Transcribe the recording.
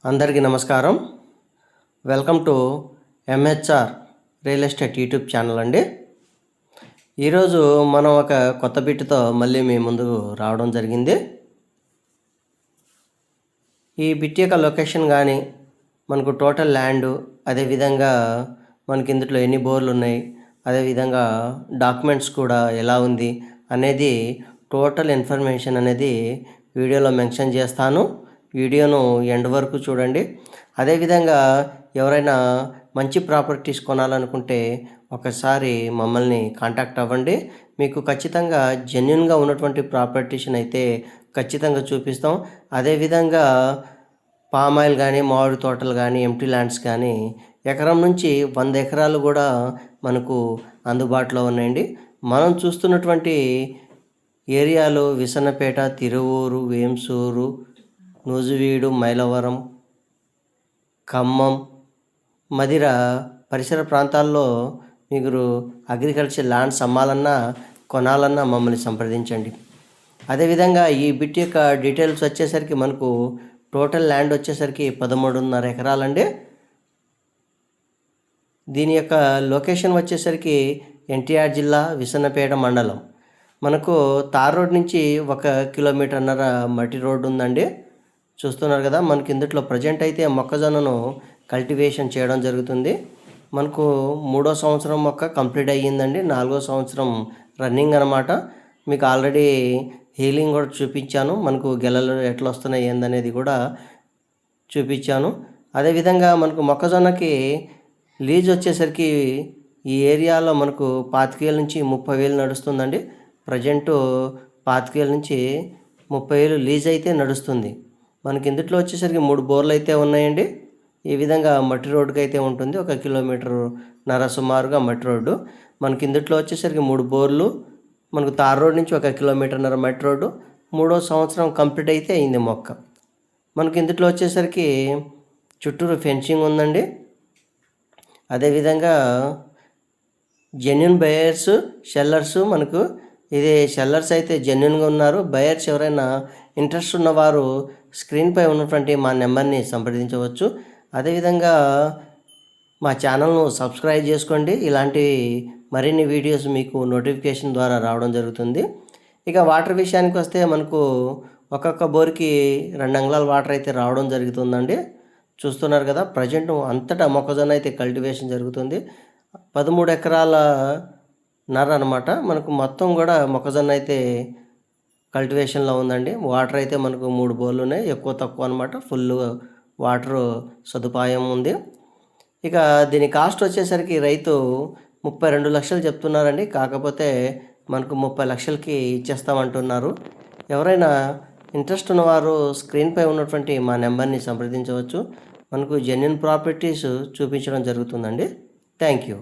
అందరికీ నమస్కారం. Welcome to MHR real estate YouTube channel అండి. ఈరోజు మనం ఒక కొత్త బిట్తో మళ్ళీ మీ ముందుకు రావడం జరిగింది. ఈ బిట్ యొక్క లొకేషన్ కానీ మనకు టోటల్ ల్యాండు, అదేవిధంగా మనకి ఇందులో ఎన్ని బోర్లు ఉన్నాయి, అదేవిధంగా డాక్యుమెంట్స్ కూడా ఎలా ఉంది అనేది టోటల్ ఇన్ఫర్మేషన్ అనేది వీడియోలో మెన్షన్ చేస్తాను. వీడియోను ఎండ్ వరకు చూడండి. అదేవిధంగా ఎవరైనా మంచి ప్రాపర్టీస్ కొనాలనుకుంటే ఒకసారి మమ్మల్ని కాంటాక్ట్ అవ్వండి. మీకు ఖచ్చితంగా జెన్యున్గా ఉన్నటువంటి ప్రాపర్టీస్ని అయితే ఖచ్చితంగా చూపిస్తాం. అదేవిధంగా పామ్ ఆయిల్ కానీ, మామిడి తోటలు కానీ, ఎంటీ ల్యాండ్స్ కానీ ఎకరం నుంచి 100 ఎకరాలు కూడా మనకు అందుబాటులో ఉన్నాయండి. మనం చూస్తున్నటువంటి ఏరియాలు విసన్నపేట, తిరువూరు, వేంసూరు, నూజివీడు, మైలవరం, ఖమ్మం, మదిర పరిసర ప్రాంతాల్లో మీరు అగ్రికల్చర్ ల్యాండ్స్ అమ్మాలన్నా కొనాలన్నా మమ్మల్ని సంప్రదించండి. అదేవిధంగా ఈ బిట్ యొక్క డీటెయిల్స్ వచ్చేసరికి మనకు టోటల్ ల్యాండ్ వచ్చేసరికి 13.5 ఎకరాలండి. దీని యొక్క లొకేషన్ వచ్చేసరికి ఎన్టీఆర్ జిల్లా, విసన్నపేట మండలం. మనకు తార్ రోడ్ నుంచి 1.5 కిలోమీటర్న్నర మట్టి రోడ్డు ఉందండి. చూస్తున్నారు కదా. మనకి ఇందులో ప్రజెంట్ అయితే మొక్కజొన్నను కల్టివేషన్ చేయడం జరుగుతుంది. మనకు 3వ సంవత్సరం మొక్క కంప్లీట్ అయ్యిందండి. 4వ సంవత్సరం రన్నింగ్ అనమాట. మీకు ఆల్రెడీ హీలింగ్ కూడా చూపించాను. మనకు గెలలు ఎట్లా వస్తున్నాయి ఏందనేది కూడా చూపించాను. అదేవిధంగా మనకు మొక్కజొన్నకి లీజ్ వచ్చేసరికి ఈ ఏరియాలో మనకు 25,000 నుంచి 30,000 నడుస్తుందండి. ప్రజెంటు 25,000 నుంచి 30,000 లీజ్ అయితే నడుస్తుంది. మనకి ఇందులో వచ్చేసరికి 3 బోర్లు అయితే ఉన్నాయండి. ఈ విధంగా మట్టి రోడ్డుకి అయితే ఉంటుంది. 1 కిలోమీటర్న్నర సుమారుగా మట్టి రోడ్డు. మనకి ఇందులో వచ్చేసరికి 3 బోర్లు, మనకు తార్ రోడ్ నుంచి 1 కిలోమీటర్న్నర మట్టి రోడ్డు. 3వ సంవత్సరం కంప్లీట్ అయితే అయింది మొక్క. మనకి ఇందులో వచ్చేసరికి చుట్టూరు ఫెన్సింగ్ ఉందండి. అదేవిధంగా జెన్యున్ బయర్స్, సెల్లర్స్, మనకు ఇది సెల్లర్స్ అయితే జెన్యున్గా ఉన్నారు. బయర్స్ ఎవరైనా ఇంట్రెస్ట్ ఉన్నవారు స్క్రీన్పై ఉన్నటువంటి మా నెంబర్ని సంప్రదించవచ్చు. అదేవిధంగా మా ఛానల్ను సబ్స్క్రైబ్ చేసుకోండి. ఇలాంటి మరిన్ని వీడియోస్ మీకు నోటిఫికేషన్ ద్వారా రావడం జరుగుతుంది. ఇక వాటర్ విషయానికి వస్తే మనకు ఒక్కొక్క బోర్కి 2 అంగుళాల వాటర్ అయితే రావడం జరుగుతుందండి. చూస్తున్నారు కదా. ప్రజెంట్ అంతటా మొక్కజొన్న అయితే కల్టివేషన్ జరుగుతుంది. 13 ఎకరాల నర అనమాట. మనకు మొత్తం కూడా మొక్కజొన్న అయితే కల్టివేషన్లో ఉందండి. వాటర్ అయితే మనకు 3 బోర్లు ఉన్నాయి. ఎక్కువ తక్కువ అనమాట. ఫుల్ వాటర్ సదుపాయం ఉంది. ఇక దీని కాస్ట్ వచ్చేసరికి రైతు 32 లక్షలు చెప్తున్నారండి. కాకపోతే మనకు 30 లక్షలకి ఇచ్చేస్తామంటున్నారు. ఎవరైనా ఇంట్రెస్ట్ ఉన్నవారు స్క్రీన్పై ఉన్నటువంటి మా నెంబర్ని సంప్రదించవచ్చు. మనకు జెన్యున్ ప్రాపర్టీస్ చూపించడం జరుగుతుందండి. Thank you.